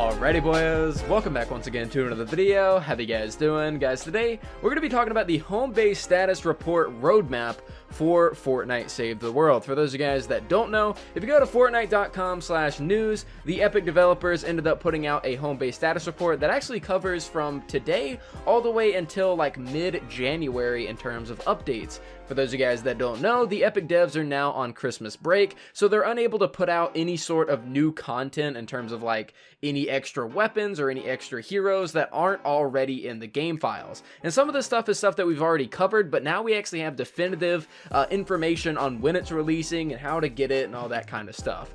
Alrighty boys, welcome back once again to another video. How you guys doing? Guys, today we're going to be talking about the Homebase status report roadmap for Fortnite Save the World. For those of you guys that don't know, if you go to fortnite.com/news, the Epic developers ended up putting out a Homebase status report that actually covers from today all the way until like mid-January in terms of updates. For those of you guys that don't know, the Epic devs are now on Christmas break, so they're unable to put out any sort of new content in terms of like any extra weapons or any extra heroes that aren't already in the game files. And some of this stuff is stuff that we've already covered, but now we actually have definitive information on when it's releasing and how to get it and all that kind of stuff.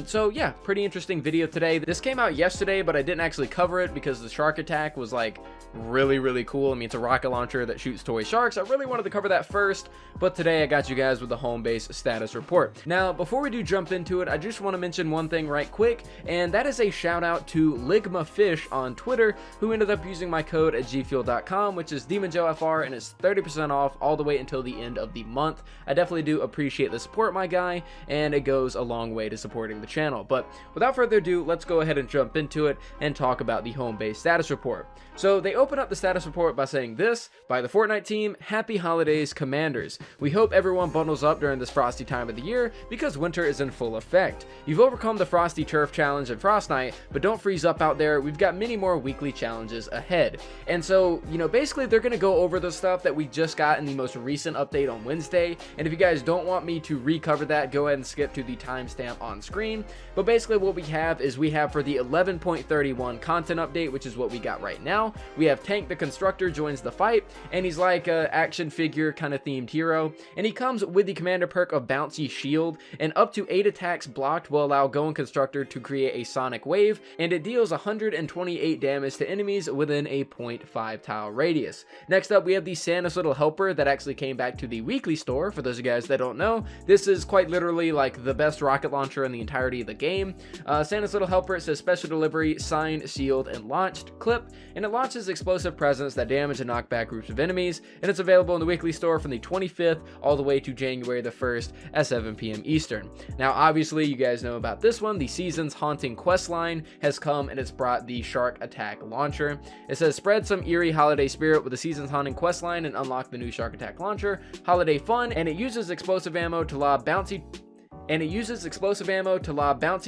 So yeah, pretty interesting video today. This came out yesterday, but I didn't actually cover it because the shark attack was like really cool. I mean, it's a rocket launcher that shoots toy sharks. I really wanted to cover that first, but today I got you guys with the Homebase status report. Now, before we do jump into it, I just want to mention one thing right quick, and that is a shout out to Ligma Fish on Twitter, who ended up using my code at gfuel.com, which is demonjoefr, and it's 30% off all the way until the end of the month. I definitely do appreciate the support, my guy, and it goes a long way to supporting the channel. But without further ado, let's go ahead and jump into it and talk about the Homebase status report. So they open up the status report by saying this: by the Fortnite team, happy holidays, commanders. We hope everyone bundles up during this frosty time of the year because winter is in full effect. You've overcome the frosty turf challenge in Frostnight, but don't freeze up out there. We've got many more weekly challenges ahead. And so, you know, basically they're going to go over the stuff that we just got in the most recent update on Wednesday. And if you guys don't want me to recover that, go ahead and skip to the timestamp on screen. But basically what we have is we have for the 11.31 content update, which is what we got right now, we have Tank the Constructor joins the fight, and he's like a action figure kind of themed hero, and he comes with the commander perk of Bouncy Shield, and up to 8 attacks blocked will allow Going Constructor to create a sonic wave, and it deals 128 damage to enemies within a 0.5 tile radius. Next up, we have the Santa's Little Helper that actually came back to the weekly store. For those of you guys that don't know, this is quite literally like the best rocket launcher in the entirety of the game. Santa's Little Helper, it says special delivery, signed, sealed, and launched clip, and it launches explosive presents that damage and knock back groups of enemies, and it's available in the weekly store from the 25th all the way to January the 1st at 7 p.m. Eastern. Now, obviously, you guys know about this one. The Season's Haunting quest line has come, and it's brought the Shark Attack launcher. It says, spread some eerie holiday spirit with the Season's Haunting quest line and unlock the new Shark Attack launcher. Holiday fun, and it uses explosive ammo to lob bouncy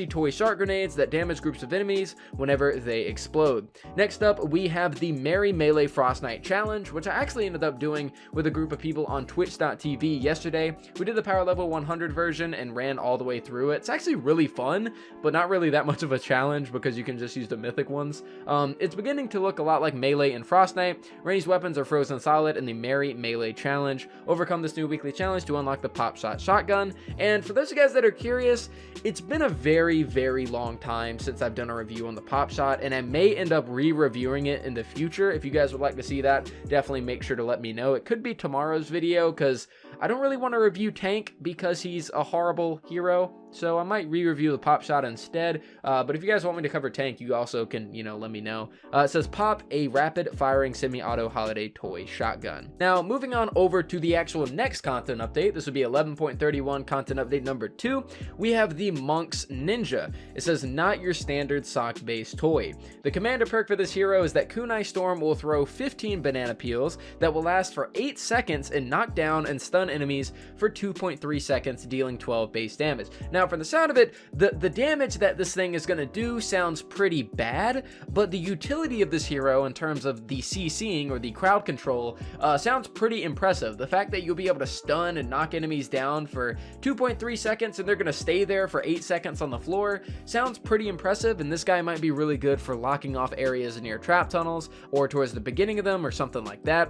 toy shark grenades that damage groups of enemies whenever they explode. Next up, we have the Merry Melee Frostnight Challenge, which I actually ended up doing with a group of people on twitch.tv yesterday. We did the power level 100 version and ran all the way through it. It's actually really fun, but not really that much of a challenge because you can just use the mythic ones. It's beginning to look a lot like Melee and Frostnight. Ranged weapons are frozen solid in the Merry Melee Challenge. Overcome this new weekly challenge to unlock the Pop Shot Shotgun. And for those of you guys that are curious, it's been a very long time since I've done a review on the Pop Shot, and I may end up re-reviewing it in the future. If you guys would like to see that, definitely make sure to let me know. It could be tomorrow's video because I don't really want to review Tank because he's a horrible hero, so I might re-review the Pop Shot instead. But if you guys want me to cover Tank, you also can, you know, let me know. It says Pop, a rapid-firing semi-auto holiday toy shotgun. Now, moving on over to the actual next content update, this would be 11.31 content update number 2. We have the Monk's Ninja. It says, not your standard sock-based toy. The commander perk for this hero is that Kunai Storm will throw 15 banana peels that will last for 8 seconds and knock down and stun enemies for 2.3 seconds, dealing 12 base damage. Now, from the sound of it, the damage that this thing is going to do sounds pretty bad, but the utility of this hero in terms of the CCing or the crowd control sounds pretty impressive. The fact that you'll be able to stun and knock enemies down for 2.3 seconds and they're going to stay there for 8 seconds on the floor sounds pretty impressive, and this guy might be really good for locking off areas near trap tunnels or towards the beginning of them or something like that.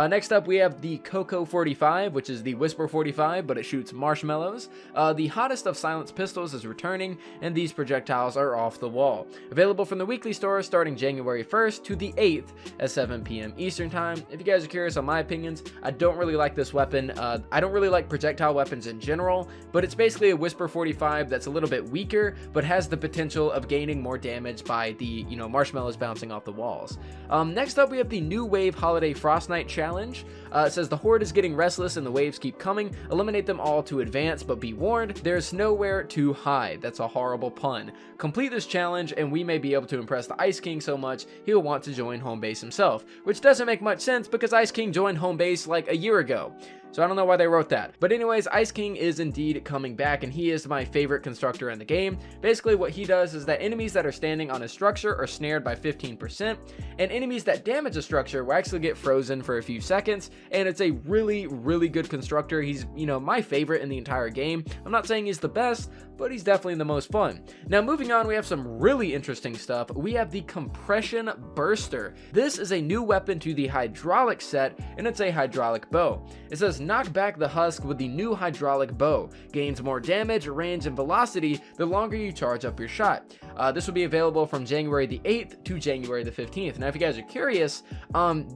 Next up, we have the Koco 45, which is the Whisper 45, but it shoots marshmallows. The hottest of silence pistols is returning, and these projectiles are off the wall. Available from the weekly store starting January 1st to the 8th at 7 p.m. Eastern time. If you guys are curious on my opinions, I don't really like this weapon. I don't really like projectile weapons in general, but it's basically a Whisper 45 that's a little bit weaker, but has the potential of gaining more damage by the, you know, marshmallows bouncing off the walls. Next up, we have the New Wave Holiday Frostnight Challenge. It says the horde is getting restless and the waves keep coming. Eliminate them all to advance, but be warned, there's nowhere nowhere to hide. That's a horrible pun. Complete this challenge and we may be able to impress the Ice King so much he'll want to join Homebase himself, which doesn't make much sense because Ice King joined Homebase like a year ago. So I don't know why they wrote that. But anyways, Ice King is indeed coming back, and he is my favorite constructor in the game. Basically, what he does is that enemies that are standing on a structure are snared by 15%, and enemies that damage a structure will actually get frozen for a few seconds, and it's a really, really good constructor. He's, my favorite in the entire game. I'm not saying he's the best, but he's definitely the most fun. Now, moving on, we have some really interesting stuff. We have the Compression Burster. This is a new weapon to the hydraulic set, and it's a hydraulic bow. It says, knock back the husk with the new hydraulic bow. Gains more damage, range, and velocity the longer you charge up your shot. This will be available from January the 8th to January the 15th. Now, if you guys are curious,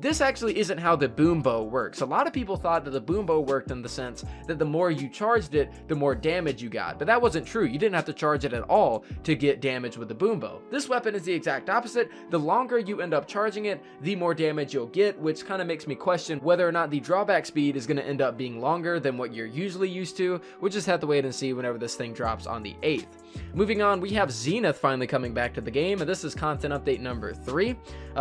this actually isn't how the boom bow works. A lot of people thought that the boom bow worked in the sense that the more you charged it, the more damage you got. But that wasn't true. You didn't have to charge it at all to get damage with the boom bow. This weapon is the exact opposite. The longer you end up charging it, the more damage you'll get, which kind of makes me question whether or not the drawback speed is going to end up being longer than what you're usually used to. We'll just have to wait and see whenever this thing drops on the 8th. Moving on, we have Zenith finally coming back to the game, and this is content update number 3.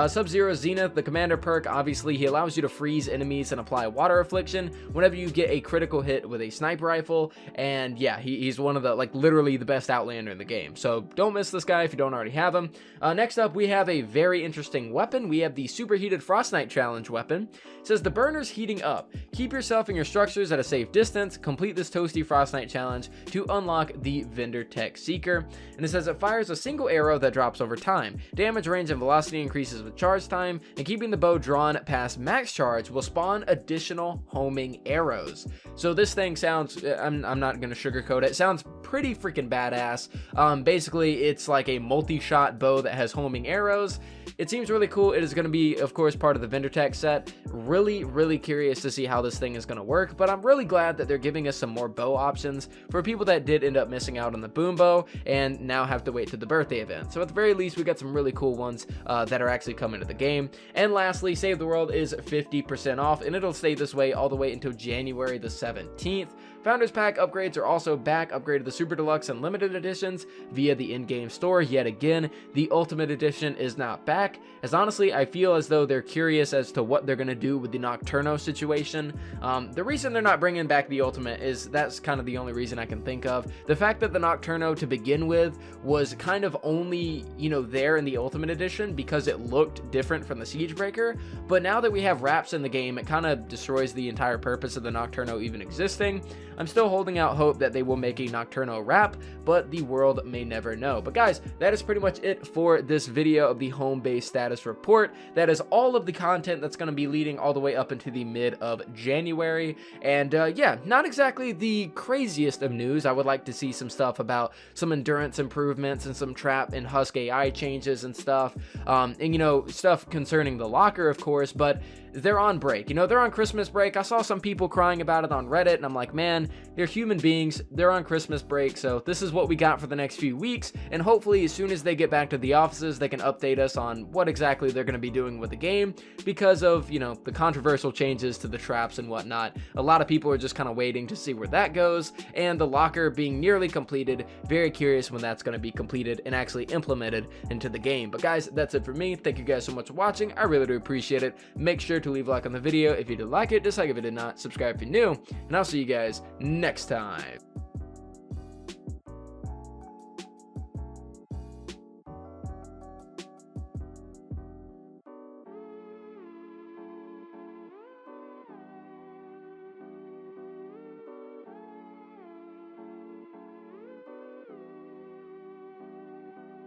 Sub-Zero Zenith, the commander perk, obviously he allows you to freeze enemies and apply water affliction whenever you get a critical hit with a sniper rifle, and yeah, he's one of the, literally the best Outlander in the game, so don't miss this guy if you don't already have him. Next up, we have a very interesting weapon. We have the Superheated Frostnite Challenge weapon. It says, the burner's heating up. Keep yourself and your structures at a safe distance. Complete this toasty Frostnite challenge to unlock the Vindertech Seeker. And it says it fires a single arrow that drops over time. Damage, range, and velocity increases with charge time, and keeping the bow drawn past max charge will spawn additional homing arrows. So this thing sounds, I'm not going to sugarcoat it, sounds pretty freaking badass. Basically, it's like a multi-shot bow that has homing arrows. It seems really cool. It is going to be, of course, part of the Vindertech set. Really, really curious to see how this thing is going to work, but I'm really glad that they're giving us some more bow options for people that did end up missing out on the boom bow and now have to wait to the birthday event. So at the very least, we got some really cool ones that are actually coming to the game. And lastly, Save the World is 50% off, and it'll stay this way all the way until January the 17th. Founders Pack upgrades are also back, upgraded the Super Deluxe and Limited Editions via the in-game store yet again. The Ultimate Edition is not back, as honestly, I feel as though they're curious as to what they're going to do with the Nocturno situation. The reason they're not bringing back the Ultimate is that's kind of the only reason I can think of. The fact that the Nocturno to begin with was kind of only, there in the Ultimate Edition because it looked different from the Siegebreaker, but now that we have wraps in the game, it kind of destroys the entire purpose of the Nocturno even existing. I'm still holding out hope that they will make a Nocturno wrap, but the world may never know. But guys, that is pretty much it for this video of the Homebase status report. That is all of the content that's going to be leading all the way up into the mid of January. And yeah, not exactly the craziest of news. I would like to see some stuff about some endurance improvements and some trap and husk AI changes and stuff. And stuff concerning the locker, of course, but they're on break. They're on Christmas break. I saw some people crying about it on Reddit, and I'm like, man, they're human beings. They're on Christmas break, so this is what we got for the next few weeks, and hopefully as soon as they get back to the offices, they can update us on what exactly they're going to be doing with the game because of, the controversial changes to the traps and whatnot. A lot of people are just kind of waiting to see where that goes, and the locker being nearly completed. Very curious when that's going to be completed and actually implemented into the game. But guys, that's it for me. Thank you guys so much for watching. I really do appreciate it. Make sure to leave a like on the video if you did like it, dislike if you did not, subscribe if you're new, and I'll see you guys next time.